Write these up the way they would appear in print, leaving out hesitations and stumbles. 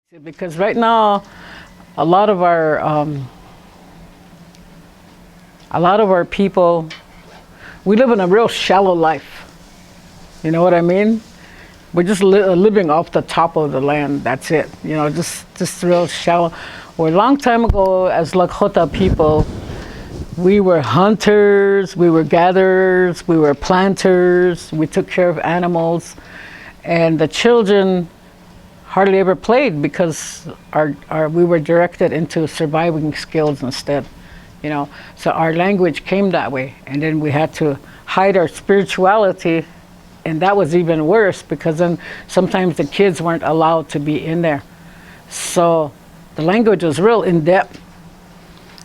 Because right now, a lot of our people, we live in a real shallow life. You know what I mean? We're just living off the top of the land. That's it. You know, just real shallow. Well, a long time ago, as Lakota people, we were hunters, we were gatherers, we were planters. We took care of animals, and the children hardly ever played because we were directed into surviving skills instead, you know. So our language came that way, and then we had to hide our spirituality, and that was even worse because then sometimes the kids weren't allowed to be in there. So the language was real in depth,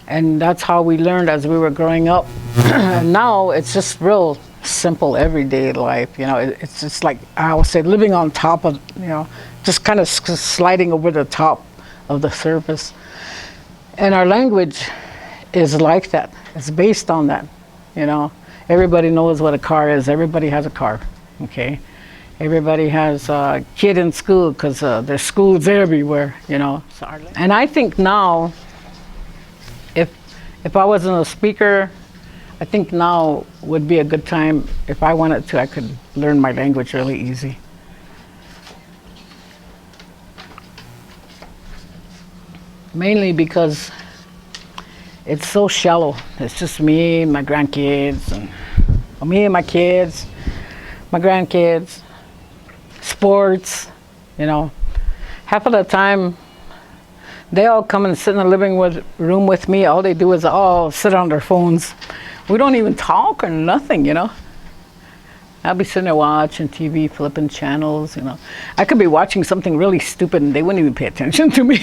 and that's how we learned as we were growing up. And now it's just real simple everyday life, you know. It's just like I would say living on top of, you know, just kind of sliding over the top of the surface. And our language is like that. It's based on that, you know. Everybody knows what a car is. Everybody has a car, okay? Everybody has a kid in school because there's schools everywhere, you know. And I think now, if I wasn't a speaker, I think now would be a good time. If I wanted to, I could learn my language really easy. Mainly because it's so shallow. It's just me and my grandkids, and me and my kids, my grandkids, sports, you know. Half of the time, they all come and sit in the living room with me. All they do is all sit on their phones. We don't even talk or nothing, you know. I'll be sitting there watching TV, flipping channels, you know. I could be watching something really stupid and they wouldn't even pay attention to me.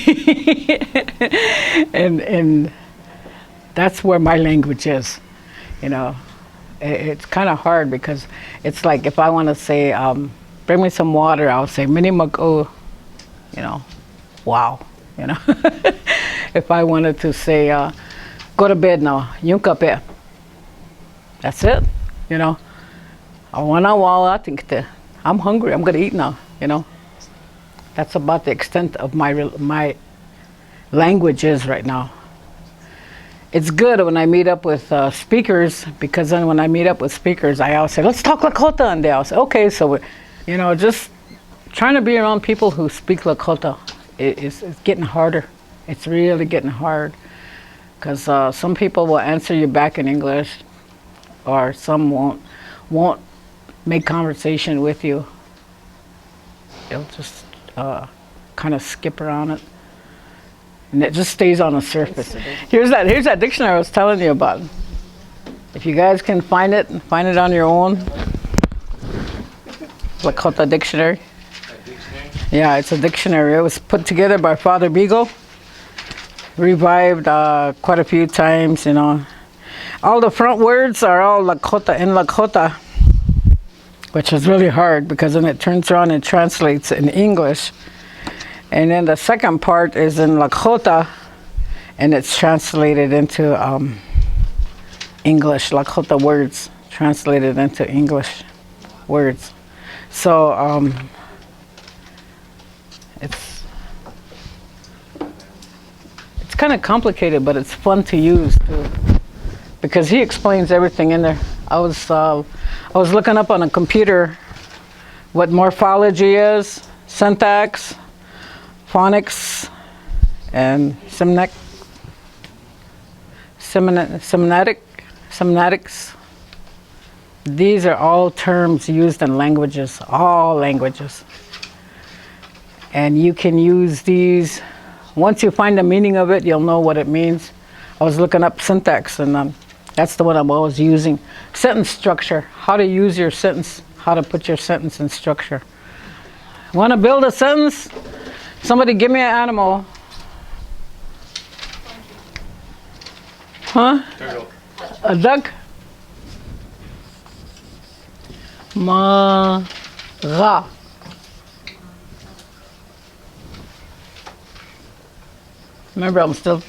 and that's where my language is, you know. It's kind of hard because it's like if I want to say, bring me some water, I'll say, mini mag-o, you know, wow, you know. If I wanted to say, go to bed now, yung kape. That's it, you know. I'm hungry, I'm gonna eat now, you know. That's about the extent of my language is right now. It's good when I meet up with speakers, because then when I meet up with speakers, I always say, let's talk Lakota, and they all say, okay, so, you know, just trying to be around people who speak Lakota, it's getting harder. It's really getting hard, because some people will answer you back in English, or some won't make conversation with you. They'll just kind of skip around it, and it just stays on the surface. Here's that dictionary I was telling you about. If you guys can find it on your own. Lakota dictionary. Yeah, it's a dictionary. It was put together by Father Beagle. Revived quite a few times, you know. All the front words are all Lakota in Lakota, which is really hard because then it turns around and translates in English. And then the second part is in Lakota, and it's translated into English, Lakota words translated into English words. So it's kind of complicated, but it's fun to use too, because he explains everything in there. I was looking up on a computer what morphology is, syntax, phonics, and semiotics. These are all terms used in languages, all languages. And you can use these. Once you find the meaning of it, you'll know what it means. I was looking up syntax, and that's the one I'm always using. Sentence structure, how to use your sentence, how to put your sentence in structure. Want to build a sentence? Somebody give me an animal. Huh? Turtle. A duck? Ma-ra. Remember, I'm still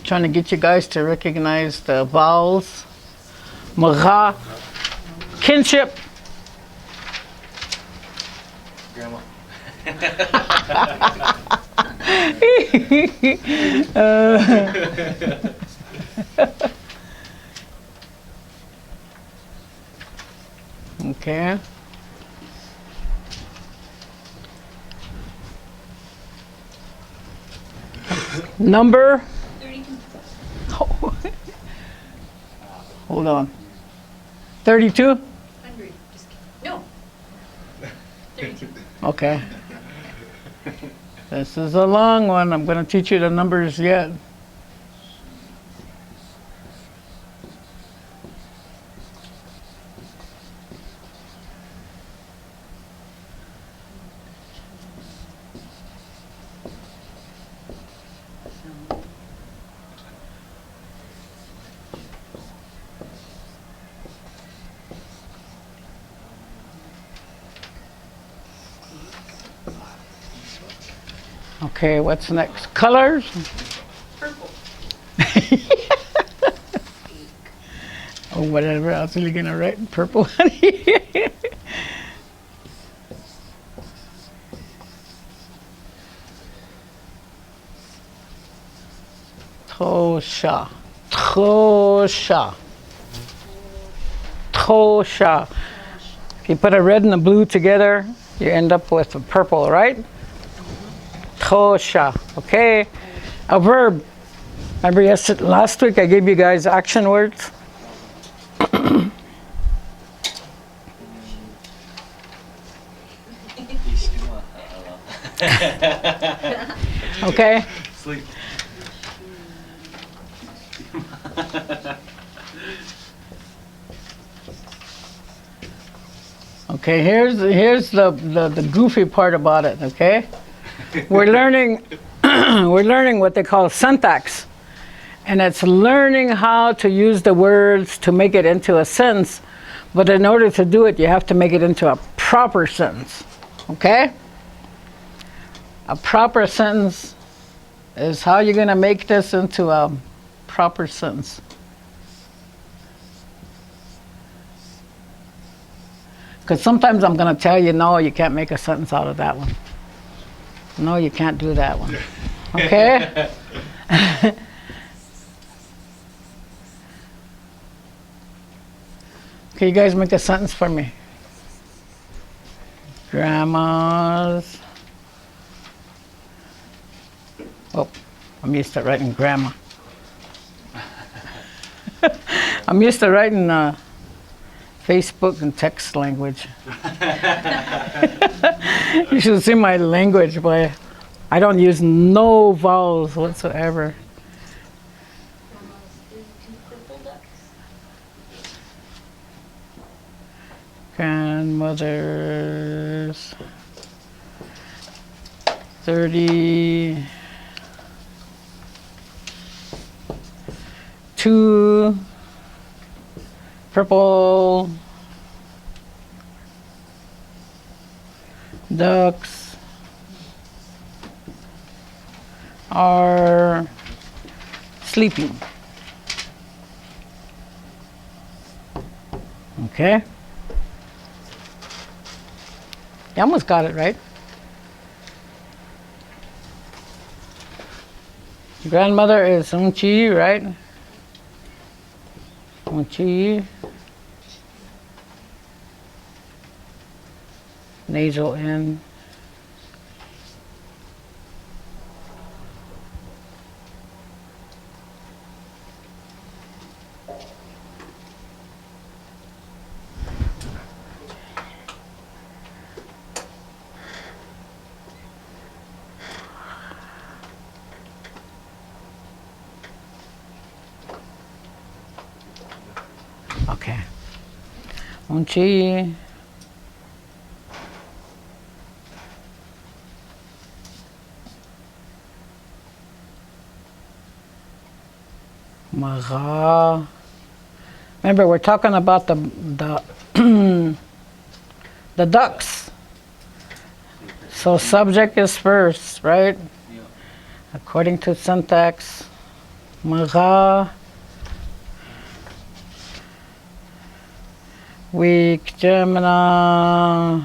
trying to get you guys to recognize the vowels. Ma-ra. Kinship. Grandma. Okay. Number? 32. Hold on. 32? 100. Just kidding. No. 32. Okay. This is a long one. I'm going to teach you the numbers yet. Okay, what's next? Colors? Purple. Or whatever else are you going to write in purple? Tosha. Tosha. Tosha. If you put a red and a blue together, you end up with a purple, right? Tosha. Okay. A verb. Remember last week I gave you guys action words? Okay. Sleep. Okay, here's the goofy part about it, okay? We're learning we're learning what they call syntax. And it's learning how to use the words to make it into a sentence. But in order to do it, you have to make it into a proper sentence. Okay? A proper sentence is how you're going to make this into a proper sentence. Because sometimes I'm going to tell you, no, you can't make a sentence out of that one. No, you can't do that one. Okay? Okay, you guys make a sentence for me. Grandma's. Oh, I'm used to writing grandma. I'm used to writing Facebook and text language. You should see my language, boy. I don't use no vowels whatsoever. Grandmother's 32 purple ducks are sleeping. Okay? You almost got it right. Grandmother is Unchi, right? Unchi. Nasal N. Okay. Unchi. Maga. Remember, we're talking about the the ducks. So subject is first, right? Yeah. According to syntax. Maga. Weak Gemini.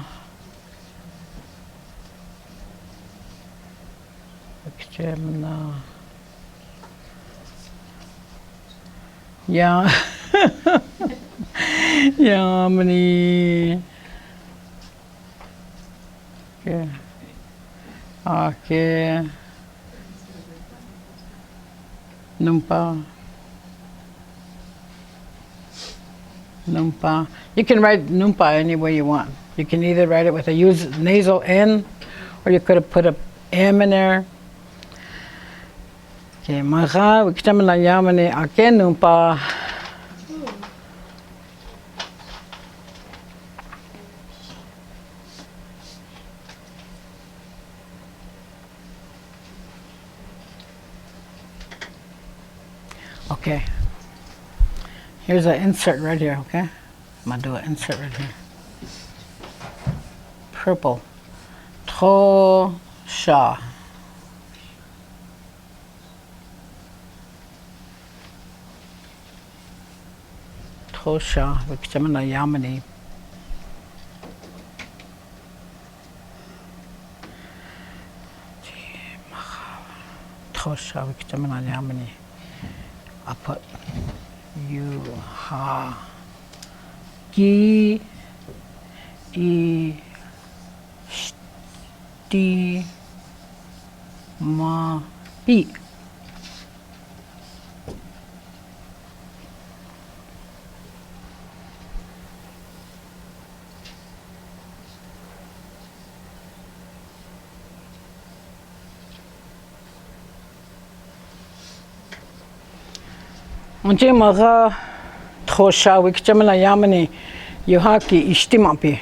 Gemini. Yeah. Yamini. Okay. Okay. Numpa. Numpa. You can write Numpa any way you want. You can either write it with a nasal N, or you could have put a M in there. Okay, Maha, Wiktamana Yamani, Ake Numpa. Okay. Here's an insert right here, okay? I'm gonna do an insert right here. Purple. Tosha. Tosha, Victimina Yamani. Tosha, Victimina Yamani. I put you, ha, gi, e, sti, ma, bi. Unji maga tosha wikjamana yamani yuhaki ishtimapi.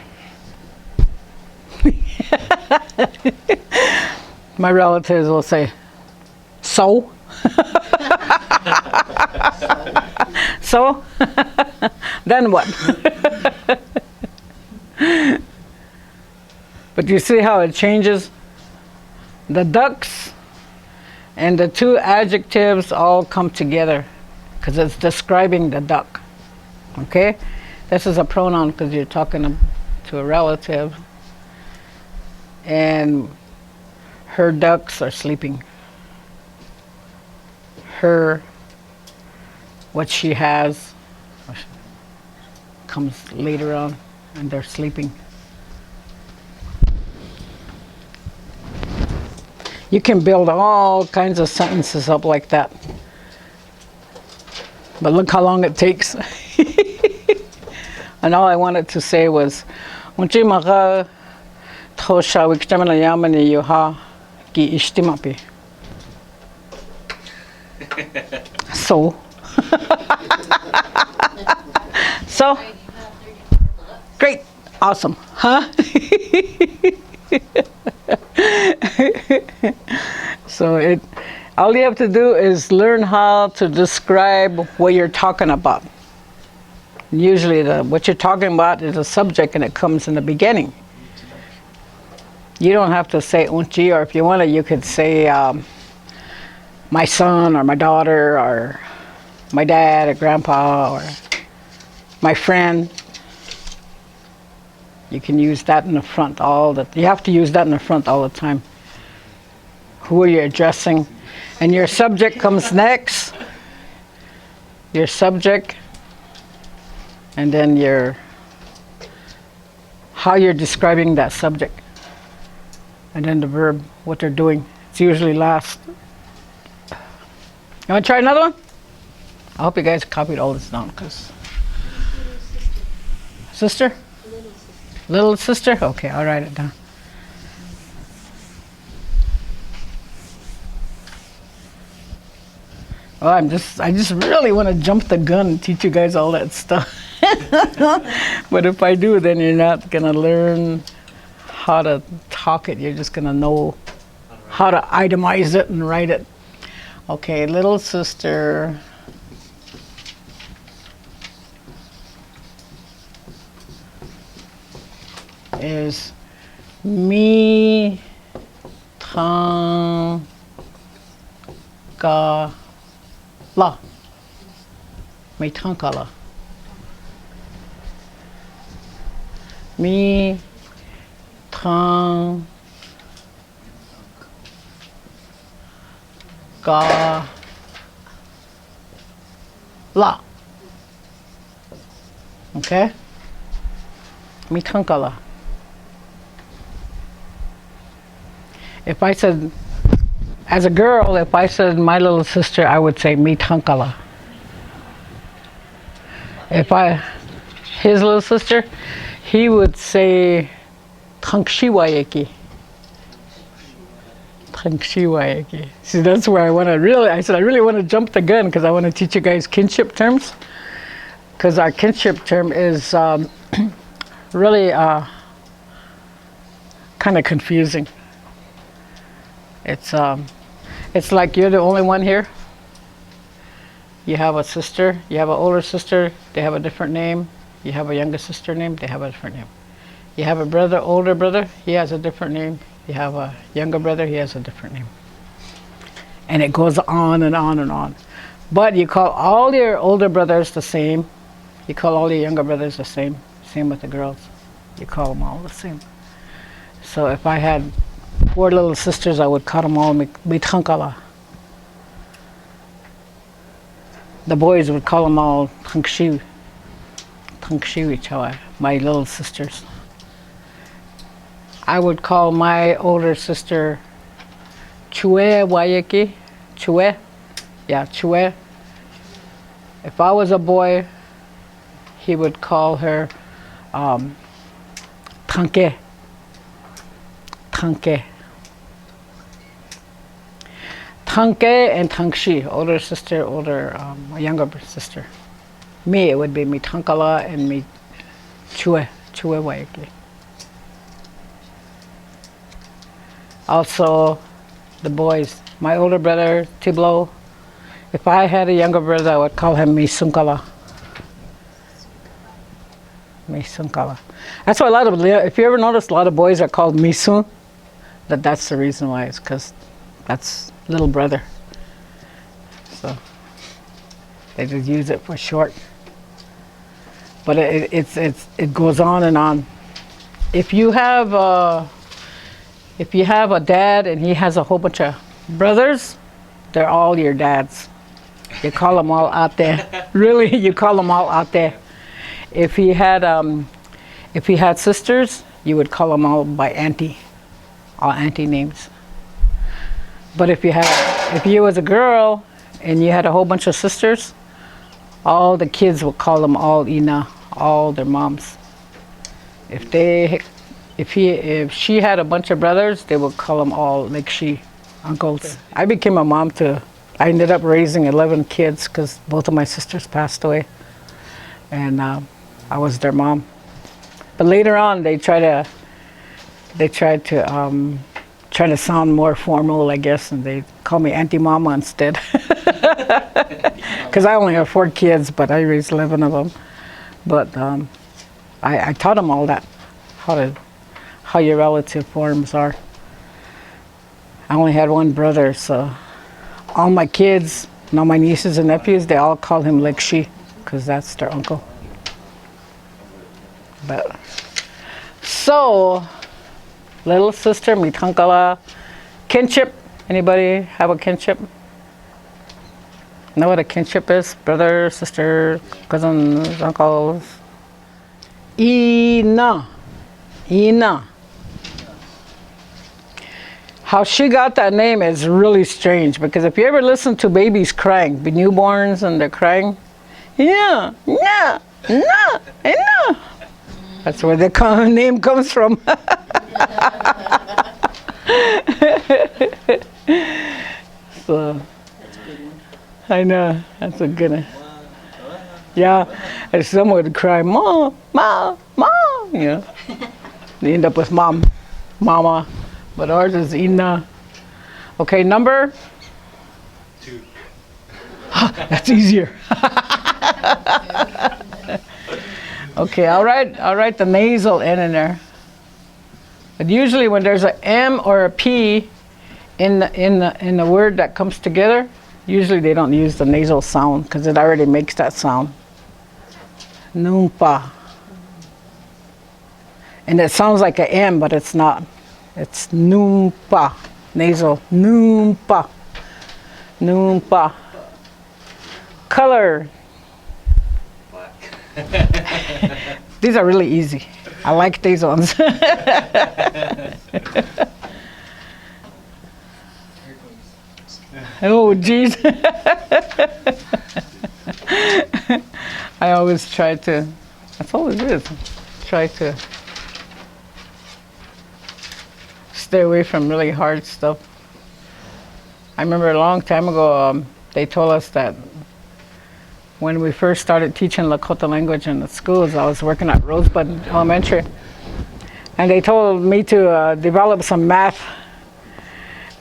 My relatives will say, so? So? Then what? But you see how it changes? The ducks and the two adjectives all come together because it's describing the duck. Okay? This is a pronoun because you're talking to a relative. And her ducks are sleeping. Her, what she has, comes later on, and they're sleeping. You can build all kinds of sentences up like that. But look how long it takes. And all I wanted to say was, Unchimaga Tosha Wiktamana Yamani Yuha Gi Ishtimapi. So. So. Great. Awesome. Huh? So all you have to do is learn how to describe what you're talking about. Usually what you're talking about is a subject and it comes in the beginning. You don't have to say unchi, or if you want to, you could say my son or my daughter or my dad or grandpa or my friend. You can use that in the front you have to use that in the front all the time. Who are you addressing? And your subject comes next. Your subject, and then how you're describing that subject. And then the verb, what they're doing. It's usually last. You want to try another one? I hope you guys copied all this down, because... Sister? Little sister? Okay, I'll write it down. Oh, I just really want to jump the gun and teach you guys all that stuff. But if I do, then you're not going to learn how to talk it. You're just going to know how to itemize it and write it. Okay, little sister. Is mi thang ka la. Mi thang ka la. Mi thang Okay? Mitankala. If I said, as a girl, if I said my little sister, I would say Mitankala. If his little sister, he would say Tankshiwayeki. Tankshiwayeki. See, that's where I really want to jump the gun because I want to teach you guys kinship terms. Because our kinship term is really kind of confusing. It's like you're the only one here. You have a sister, you have an older sister, they have a different name. You have a younger sister name, they have a different name. You have a brother, older brother, he has a different name. You have a younger brother, he has a different name. And it goes on and on and on. But you call all your older brothers the same. You call all your younger brothers the same. Same with the girls. You call them all the same. So if I had 4 little sisters, I would call them all Mithankala. The boys would call them all Tankshiwi Chawa, my little sisters. I would call my older sister Chue Wayeki. Chue? Yeah, Chue. If I was a boy, he would call her Tanke. Tanke. Tanke and Tankshi, older sister, younger sister. Me, it would be me Tankala and me Chue Waiki. Also, the boys, my older brother, Tiblo, if I had a younger brother, I would call him me Sunkala. Me Sunkala. That's why if you ever notice, a lot of boys are called Misun, that's the reason why. It's because that's little brother. So they just use it for short. But it goes on and on. If you have a dad and he has a whole bunch of brothers, they're all your dads. You call them all out there. Really, you call them all out there. If he had sisters, you would call them all by auntie, all auntie names. But if you was a girl and you had a whole bunch of sisters, all the kids would call them all Ina, all their moms. If she had a bunch of brothers, they would call them all Lekshi, uncles. I became a mom too. I ended up raising 11 kids because both of my sisters passed away, and I was their mom. But later on, they tried to sound more formal, I guess, and they call me Auntie Mama instead. Because I only have 4 kids, but I raised 11 of them. But I taught them all that, how your relative forms are. I only had 1 brother, so all my kids and all my nieces and nephews, they all call him Lekshi, because that's their uncle. But so, little sister, Mitankala, kinship. Anybody have a kinship? Know what a kinship is? Brother, sister, cousins, uncles. Ina. How she got that name is really strange, because if you ever listen to babies crying, the newborns, and they're crying, yeah, no. That's where the name comes from. So, I know, that's a good one. Yeah, and some would cry, Ma, you know. They end up with mama, but ours is Ina. Okay, number? 2. That's easier. Okay, I'll write the nasal N in there. But usually when there's an M or a P in the word that comes together, usually they don't use the nasal sound because it already makes that sound. Noompa. And it sounds like an M, but it's not. It's noompa. Nasal. Noompa. Noompa. Color. Black. These are really easy. I like these ones. Oh, geez. I always try to, that's all it is, try to stay away from really hard stuff. I remember a long time ago, they told us that when we first started teaching Lakota language in the schools, I was working at Rosebud Elementary, and they told me to develop some math.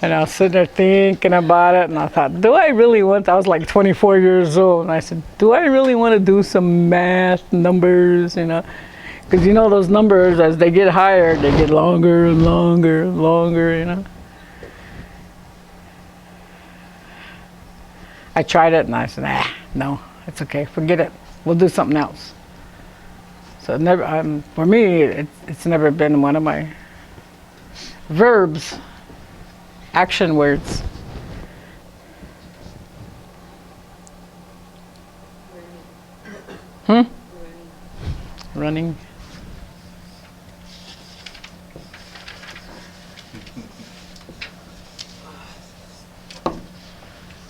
And I was sitting there thinking about it, and I thought, do I really want, I was like 24 years old, and I said, do I really want to do some math numbers, you know? Because you know those numbers, as they get higher, they get longer and longer and longer, you know? I tried it, and I said, no, it's okay, forget it. We'll do something else. So never, for me, it's never been one of my verbs. Action words. Running.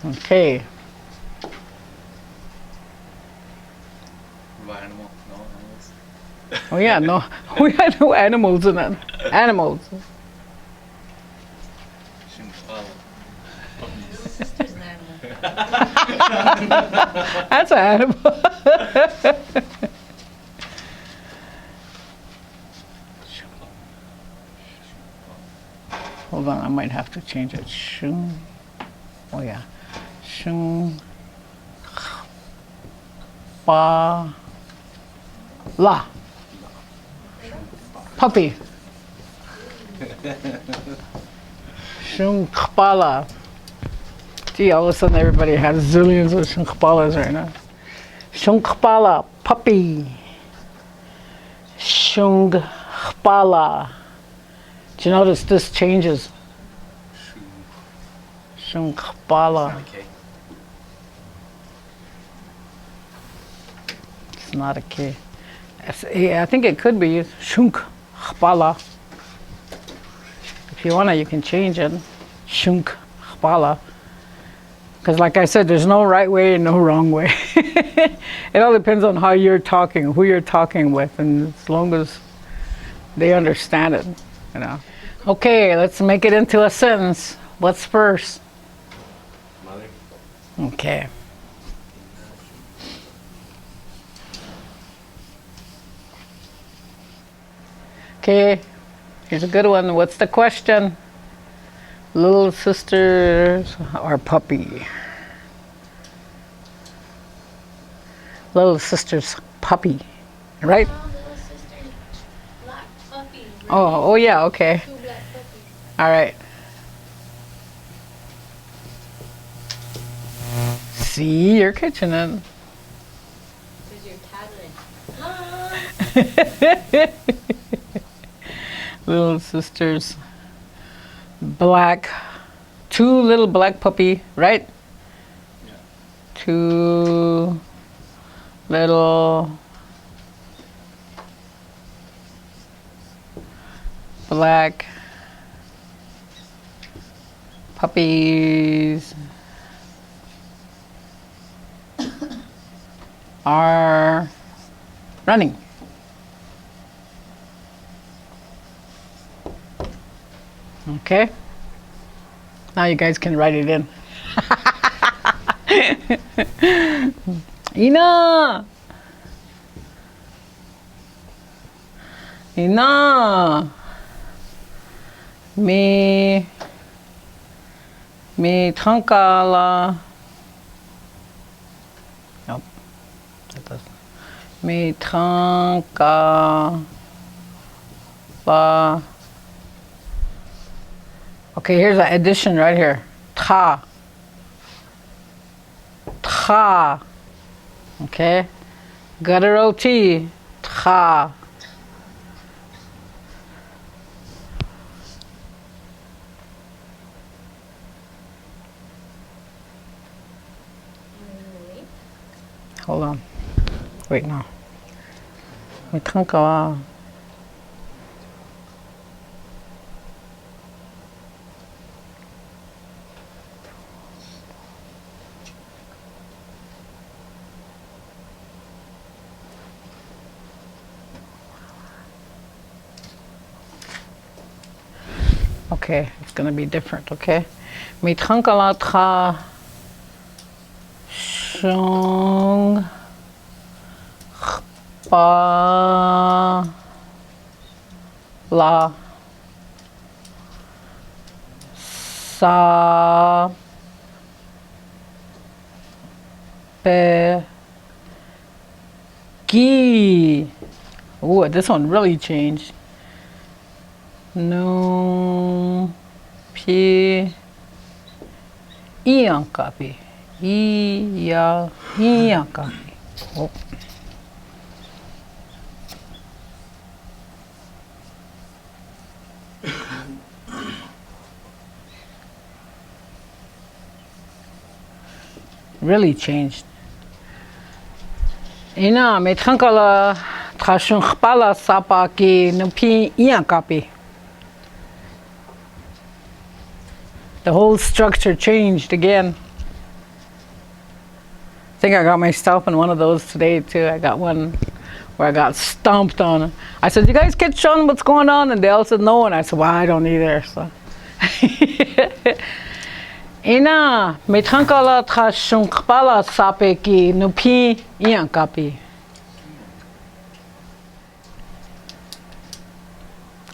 Okay. Animal? No animals. Oh yeah, no, we had no animals in it. Animals. Sister's an animal. That's an animal. Hold on, I might have to change it. Shung. Oh yeah. Shung. Ba. La. Puppy. Shung Kpala. Gee, all of a sudden everybody has zillions of Shungpalas right now. Shungpala, puppy. Shungpala. Do you notice this changes? Shungpala. Okay. It's not a K. I think it could be Shungpala. If you want to, you can change it. Shungpala. Because like I said, there's no right way and no wrong way. It all depends on how you're talking, who you're talking with, and as long as they understand it, you know. Okay, let's make it into a sentence. What's first? Mother. Okay. Okay, here's a good one. What's the question? Little sisters or puppy? Little sister's puppy, right? Oh, little sister's black puppy. Oh yeah, okay. 2 black puppies. All right. See, you're catching it. Because you're tattling. Little sisters, black, 2 little black puppy, right? Yeah. 2 little black puppies are running. Okay. Now you guys can write it in. Ina! Ina! Mi trankala. Nope. That doesn't. Mi tranka ba. Okay, here's an addition right here. Ta. Ta. Okay. Gutter OT. Ta. hold on. Wait, no. We can't go out. Okay, it's gonna be different, okay? מתחנקלתך שונג חפה לה סה פגי. Ooh, this one really changed. No pi ian copy. Ian copy. Oh. Really changed. Ina methankala trashun khpala sapa ki no pi ian copy. The whole structure changed again. I think I got myself in one of those today too. I got one where I got stomped on. I said, "You guys catch on what's going on?" And they all said no, and I said, "Well, I don't either." So. Ina methankala trashun khpala sape ki no pi ian copy.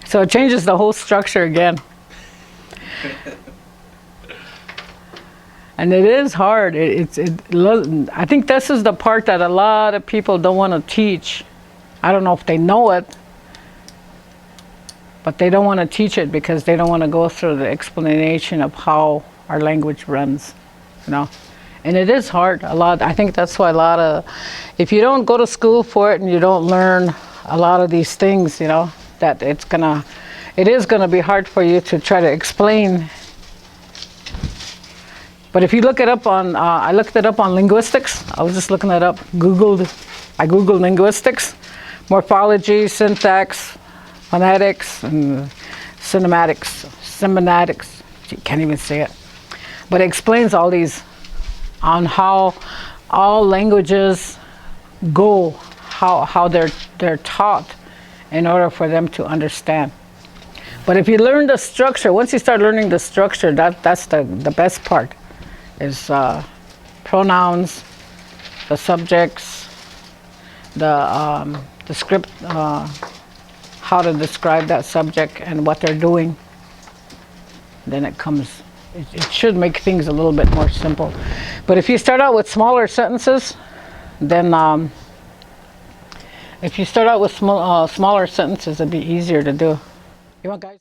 So it changes the whole structure again. And it is hard. I think this is the part that a lot of people don't want to teach. I don't know if they know it, but they don't want to teach it because they don't want to go through the explanation of how our language runs, you know. And it is hard a lot. I think that's why if you don't go to school for it and you don't learn a lot of these things, you know, that it is gonna be hard for you to try to explain. But if you look it up on, I looked it up on linguistics. I was just looking it up. I Googled linguistics, morphology, syntax, phonetics, and semiotics. You can't even say it. But it explains all these on how all languages go, how they're taught in order for them to understand. But if you learn the structure, once you start learning the structure, that's the best part. Is pronouns, the subjects, the script, how to describe that subject and what they're doing. Then it should make things a little bit more simple. But if you start out with smaller sentences, then if you start out with smaller sentences, it'd be easier to do. You want guys?